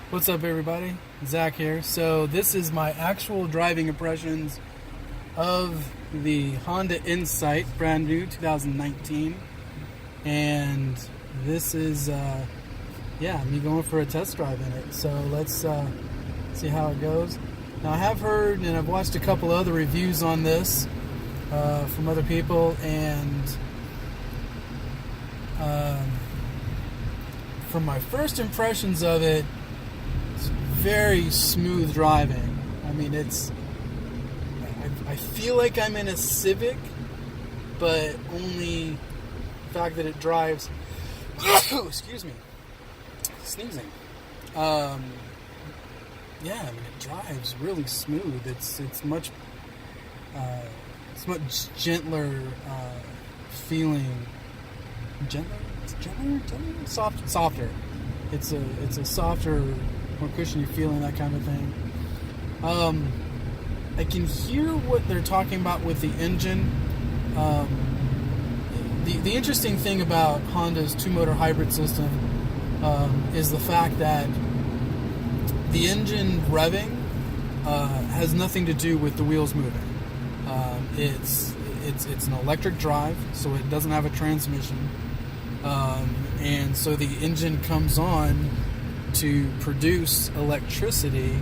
What's up, everybody? Zach here. So this is my actual driving impressions of the Honda Insight, brand new 2019, and this is me going for a test drive in it. So let's see how it goes. Now, I have heard and I've watched a couple other reviews on this from other people, and from my first impressions of it, it's very smooth driving. I mean, I feel like I'm in a Civic, but only the fact that it drives, excuse me, sneezing. Yeah, I mean, it drives really smooth. It's much gentler feeling. Softer. It's a softer, more cushiony feeling, that kind of thing. I can hear what they're talking about with the engine. The interesting thing about Honda's two-motor hybrid system is the fact that the engine revving has nothing to do with the wheels moving. It's an electric drive, so it doesn't have a transmission. And so the engine comes on to produce electricity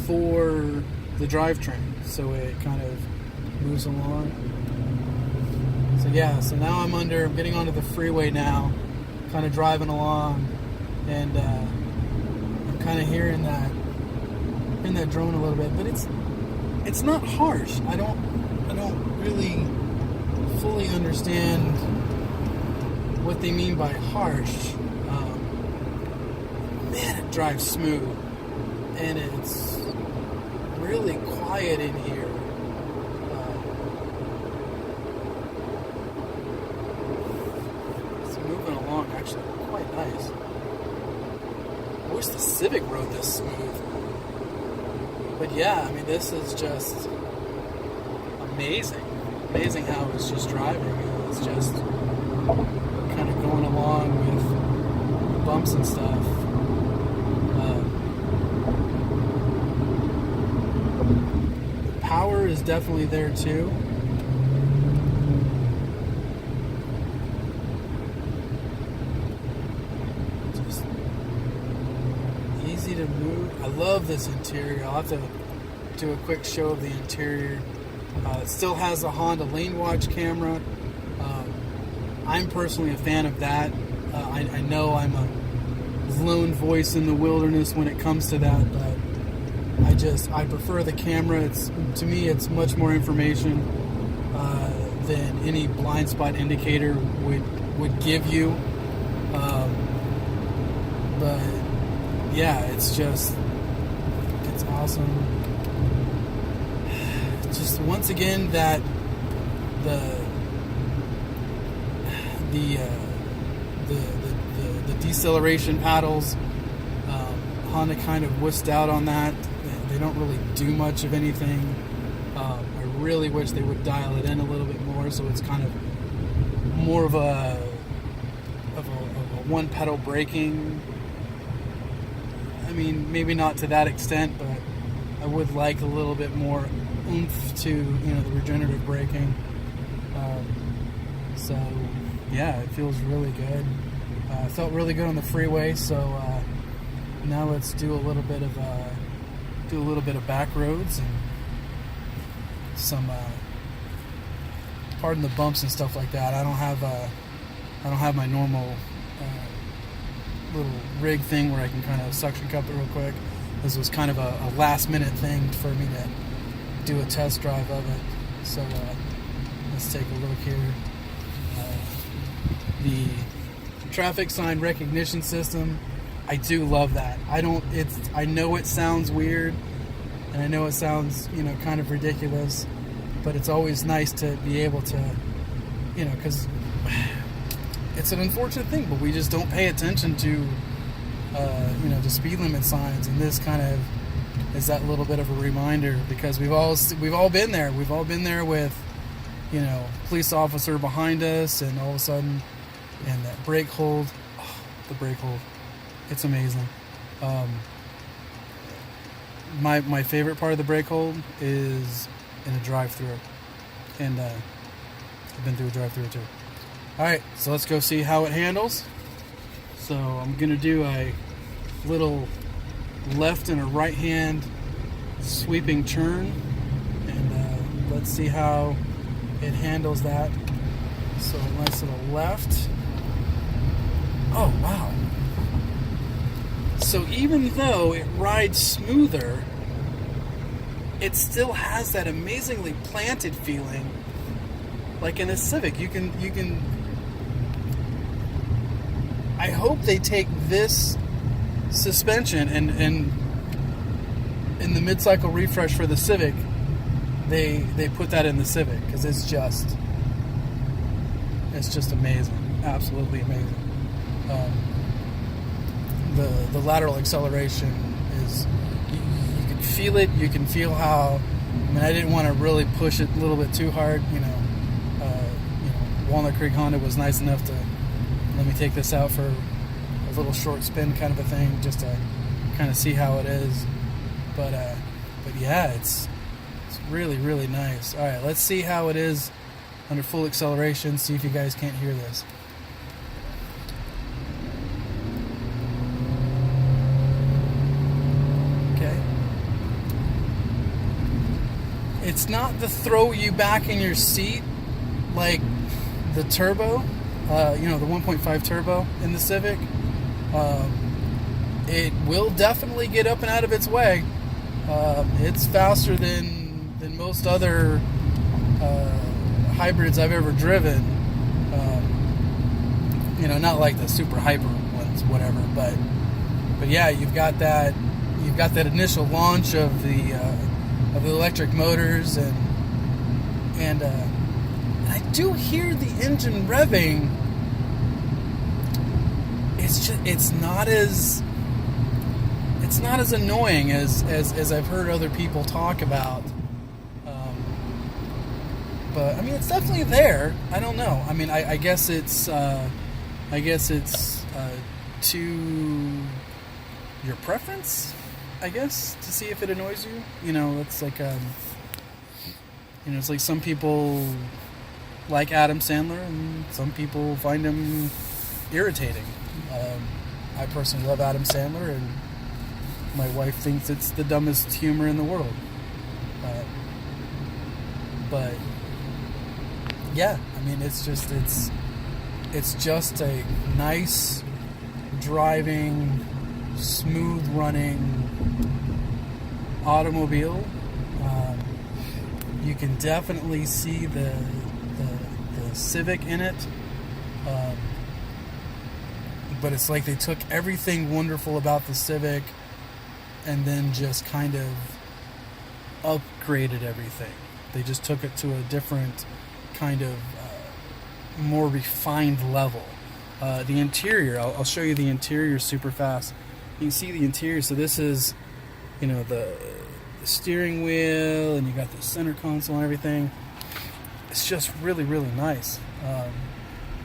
for the drivetrain, so it kind of moves along. So now I'm getting onto the freeway now, kind of driving along, and I'm kind of hearing that drone a little bit, but it's not harsh. I don't really fully understand what they mean by harsh. Man, it drives smooth, and it's really quiet in here. It's moving along actually quite nice. I wish the Civic rode this smooth. But yeah, I mean, this is just amazing. Amazing how it's just driving. It's just kind of going along with bumps and stuff. The power is definitely there too. Just easy to move. I love this interior. I'll have to do a quick show of the interior. It still has a Honda Lane Watch camera. I'm personally a fan of that. I know I'm a lone voice in the wilderness when it comes to that, but I prefer the camera. To me, it's much more information than any blind spot indicator would give you. But yeah, it's awesome. Just once again that the deceleration paddles, Honda kind of wussed out on that. They don't really do much of anything. I really wish they would dial it in a little bit more, so it's kind of more of a one pedal braking. I mean, maybe not to that extent, but I would like a little bit more oomph to the regenerative braking. So yeah, it feels really good. It felt really good on the freeway. So now let's do a little bit of back roads and some pardon the bumps and stuff like that. I don't have my normal little rig thing where I can kind of suction cup it real quick. This was kind of a last minute thing for me to do a test drive of it. So let's take a look here. The traffic sign recognition system, I do love that. I know it sounds weird, and I know it sounds kind of ridiculous, but it's always nice to be able to, because it's an unfortunate thing, but we just don't pay attention to the speed limit signs, and this kind of is that little bit of a reminder, because we've all been there. We've all been there with police officer behind us, and all of a sudden, and that brake hold, the brake hold, It's amazing. My favorite part of the brake hold is in a drive-through, and I've been through a drive-through too. All right, so let's go see how it handles. So I'm gonna do a little left and a right hand sweeping turn, and let's see how it handles that. So a nice little left. Oh wow. So even though it rides smoother, it still has that amazingly planted feeling like in a Civic. You can I hope they take this suspension and in the mid-cycle refresh for the Civic, they put that in the Civic, because it's just amazing, absolutely amazing. The lateral acceleration is, you can feel it. You can feel how. I mean, I didn't want to really push it a little bit too hard. Walnut Creek Honda was nice enough to let me take this out for a little short spin kind of a thing, just to kind of see how it is. But yeah, it's really, really nice. All right, let's see how it is under full acceleration. See if you guys can't hear this. It's not to throw you back in your seat like the turbo, the 1.5 turbo in the Civic. It will definitely get up and out of its way. It's faster than most other hybrids I've ever driven. Not like the super hyper ones, whatever. But yeah, you've got that initial launch of the electric motors, and I do hear the engine revving. It's not as annoying as I've heard other people talk about. But I mean, it's definitely there. I don't know. I mean, I guess it's to your preference, I guess, to see if it annoys you. It's like it's like some people like Adam Sandler and some people find him irritating. I personally love Adam Sandler, and my wife thinks it's the dumbest humor in the world. But yeah, I mean, it's just a nice driving, smooth running automobile. You can definitely see the Civic in it, but it's like they took everything wonderful about the Civic and then just kind of upgraded everything. They just took it to a different kind of more refined level. The interior, I'll show you the interior super fast. You can see the interior. So this is, the steering wheel, and you got the center console and everything. It's just really, really nice.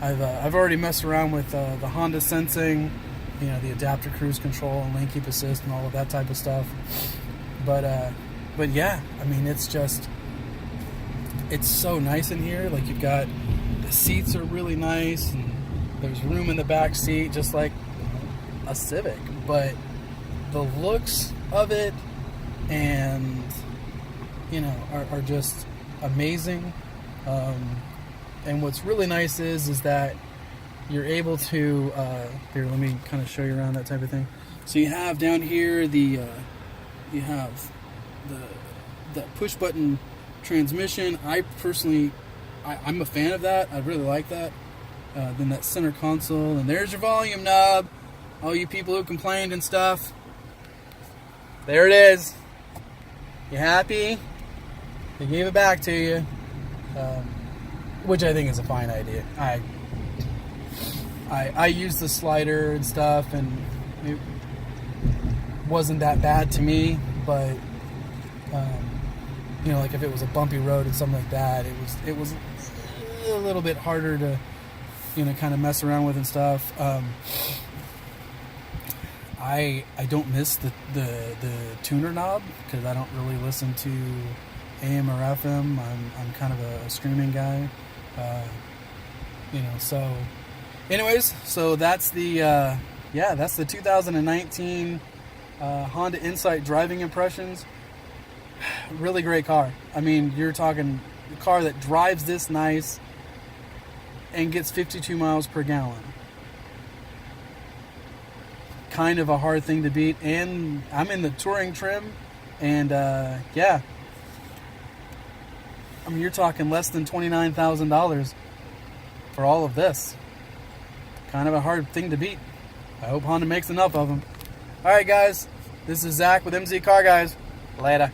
I've already messed around with the Honda Sensing, the adaptive cruise control and lane keep assist and all of that type of stuff. But yeah, I mean, it's so nice in here. Like, you've got, the seats are really nice, and there's room in the back seat, just like a Civic. But the looks of it and are just amazing. And what's really nice is that you're able to here, let me kind of show you around that type of thing. So you have down here you have the push button transmission. I personally, I'm a fan of that. I really like that. Then that center console, and there's your volume knob. All you people who complained and stuff, there it is. You happy? They gave it back to you, which I think is a fine idea. I used the slider and stuff, and it wasn't that bad to me. But like if it was a bumpy road and something like that, it was a little bit harder to kind of mess around with and stuff. I don't miss the tuner knob because I don't really listen to AM or FM. I'm kind of a streaming guy, So, anyways, so that's the that's the 2019 Honda Insight driving impressions. Really great car. I mean, you're talking a car that drives this nice and gets 52 miles per gallon. Kind of a hard thing to beat, and I'm in the touring trim, and I mean, you're talking less than $29,000 for all of this. Kind of a hard thing to beat. I hope Honda makes enough of them. Alright guys, this is Zach with MZ Car Guys. Later.